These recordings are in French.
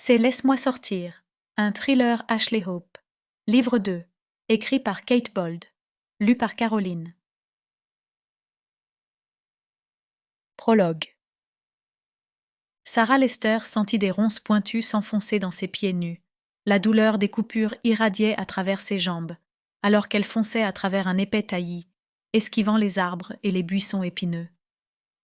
C'est Laisse-moi sortir, un thriller Ashley Hope, livre 2, écrit par Kate Bold, lu par Caroline. Prologue. Sarah Lester sentit des ronces pointues s'enfoncer dans ses pieds nus. La douleur des coupures irradiait à travers ses jambes, alors qu'elle fonçait à travers un épais taillis, esquivant les arbres et les buissons épineux.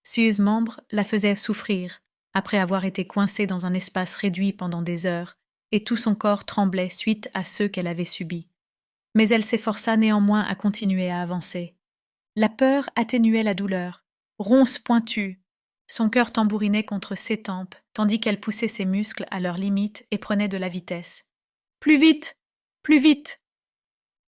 Sue's membre la faisait souffrir, après avoir été coincée dans un espace réduit pendant des heures, et tout son corps tremblait suite à ceux qu'elle avait subis. Mais elle s'efforça néanmoins à continuer à avancer. La peur atténuait la douleur, ronces pointues. Son cœur tambourinait contre ses tempes, tandis qu'elle poussait ses muscles à leur limite et prenait de la vitesse. Plus vite! Plus vite!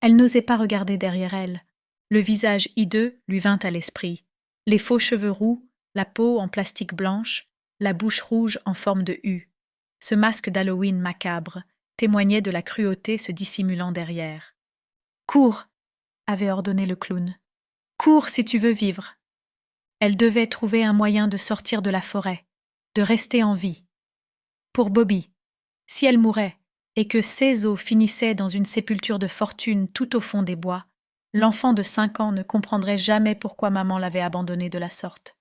Elle n'osait pas regarder derrière elle. Le visage hideux lui vint à l'esprit. Les faux cheveux roux, la peau en plastique blanche, la bouche rouge en forme de U. Ce masque d'Halloween macabre témoignait de la cruauté se dissimulant derrière. « Cours !» avait ordonné le clown. « Cours si tu veux vivre !» Elle devait trouver un moyen de sortir de la forêt, de rester en vie. Pour Bobby, si elle mourait et que ses os finissaient dans une sépulture de fortune tout au fond des bois, l'enfant de 5 ans ne comprendrait jamais pourquoi maman l'avait abandonné de la sorte.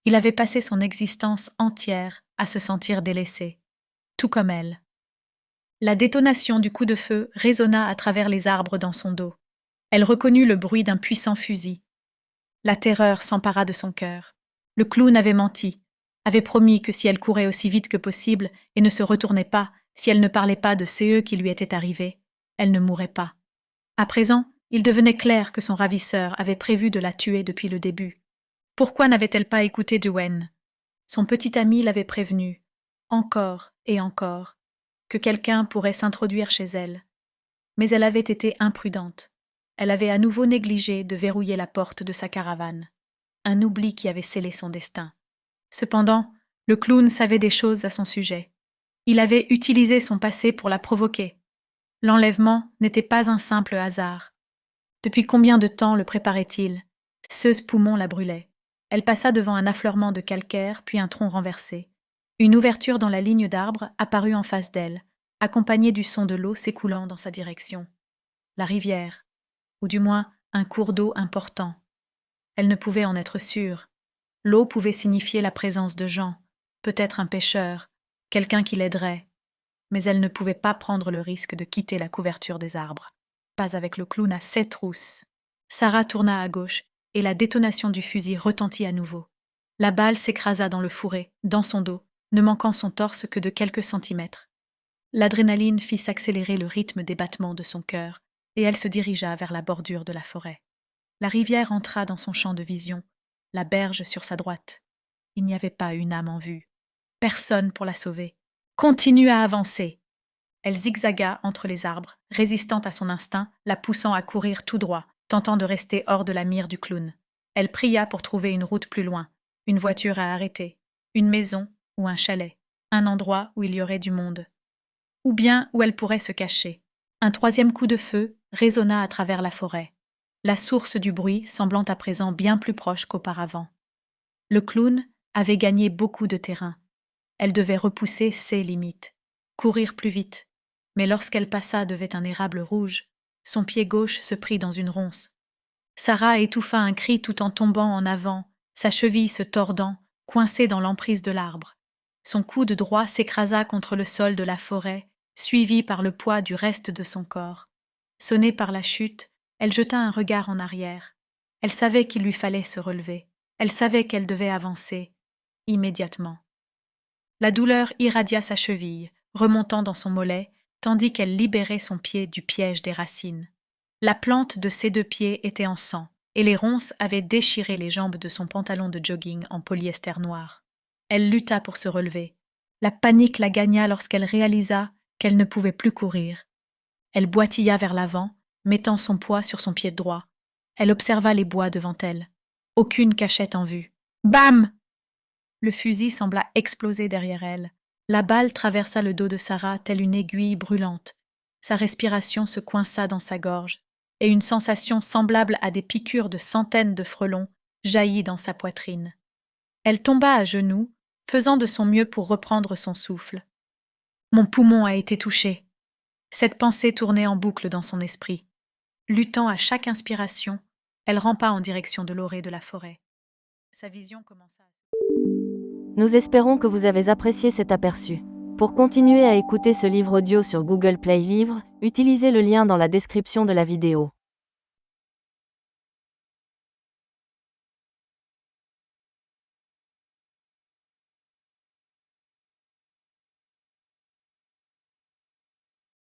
Il avait passé son existence entière à se sentir délaissé, tout comme elle. La détonation du coup de feu résonna à travers les arbres dans son dos. Elle reconnut le bruit d'un puissant fusil. La terreur s'empara de son cœur. Le clown avait menti, avait promis que si elle courait aussi vite que possible et ne se retournait pas, si elle ne parlait pas de ce qui lui était arrivé, elle ne mourrait pas. À présent, il devenait clair que son ravisseur avait prévu de la tuer depuis le début. Pourquoi n'avait-elle pas écouté Duane? Son petit ami l'avait prévenue, encore et encore, que quelqu'un pourrait s'introduire chez elle. Mais elle avait été imprudente. Elle avait à nouveau négligé de verrouiller la porte de sa caravane. Un oubli qui avait scellé son destin. Cependant, le clown savait des choses à son sujet. Il avait utilisé son passé pour la provoquer. L'enlèvement n'était pas un simple hasard. Depuis combien de temps le préparait-il? Ce poumon la brûlait. Elle passa devant un affleurement de calcaire, puis un tronc renversé. Une ouverture dans la ligne d'arbres apparut en face d'elle, accompagnée du son de l'eau s'écoulant dans sa direction. La rivière, ou du moins un cours d'eau important. Elle ne pouvait en être sûre. L'eau pouvait signifier la présence de gens, peut-être un pêcheur, quelqu'un qui l'aiderait. Mais elle ne pouvait pas prendre le risque de quitter la couverture des arbres. Pas avec le clown à 7 trousses. Sarah tourna à gauche, et la détonation du fusil retentit à nouveau. La balle s'écrasa dans le fourré, dans son dos, ne manquant son torse que de quelques centimètres. L'adrénaline fit s'accélérer le rythme des battements de son cœur, et elle se dirigea vers la bordure de la forêt. La rivière entra dans son champ de vision, la berge sur sa droite. Il n'y avait pas une âme en vue. Personne pour la sauver. Continue à avancer. Elle zigzaga entre les arbres, résistant à son instinct, la poussant à courir tout droit, tentant de rester hors de la mire du clown. Elle pria pour trouver une route plus loin, une voiture à arrêter, une maison ou un chalet, un endroit où il y aurait du monde. Ou bien où elle pourrait se cacher. Un troisième coup de feu résonna à travers la forêt, la source du bruit semblant à présent bien plus proche qu'auparavant. Le clown avait gagné beaucoup de terrain. Elle devait repousser ses limites, courir plus vite. Mais lorsqu'elle passa devant un érable rouge, son pied gauche se prit dans une ronce. Sarah étouffa un cri tout en tombant en avant, sa cheville se tordant, coincée dans l'emprise de l'arbre. Son coude droit s'écrasa contre le sol de la forêt, suivi par le poids du reste de son corps. Sonnée par la chute, elle jeta un regard en arrière. Elle savait qu'il lui fallait se relever. Elle savait qu'elle devait avancer, immédiatement. La douleur irradia sa cheville, remontant dans son mollet, tandis qu'elle libérait son pied du piège des racines. La plante de ses 2 pieds était en sang, et les ronces avaient déchiré les jambes de son pantalon de jogging en polyester noir. Elle lutta pour se relever. La panique la gagna lorsqu'elle réalisa qu'elle ne pouvait plus courir. Elle boitilla vers l'avant, mettant son poids sur son pied droit. Elle observa les bois devant elle. Aucune cachette en vue. Bam! Le fusil sembla exploser derrière elle. La balle traversa le dos de Sarah telle une aiguille brûlante. Sa respiration se coinça dans sa gorge, et une sensation semblable à des piqûres de centaines de frelons jaillit dans sa poitrine. Elle tomba à genoux, faisant de son mieux pour reprendre son souffle. Mon poumon a été touché. Cette pensée tournait en boucle dans son esprit. Luttant à chaque inspiration, elle rampa en direction de l'orée de la forêt. Sa vision commença à... Nous espérons que vous avez apprécié cet aperçu. Pour continuer à écouter ce livre audio sur Google Play Livres, utilisez le lien dans la description de la vidéo.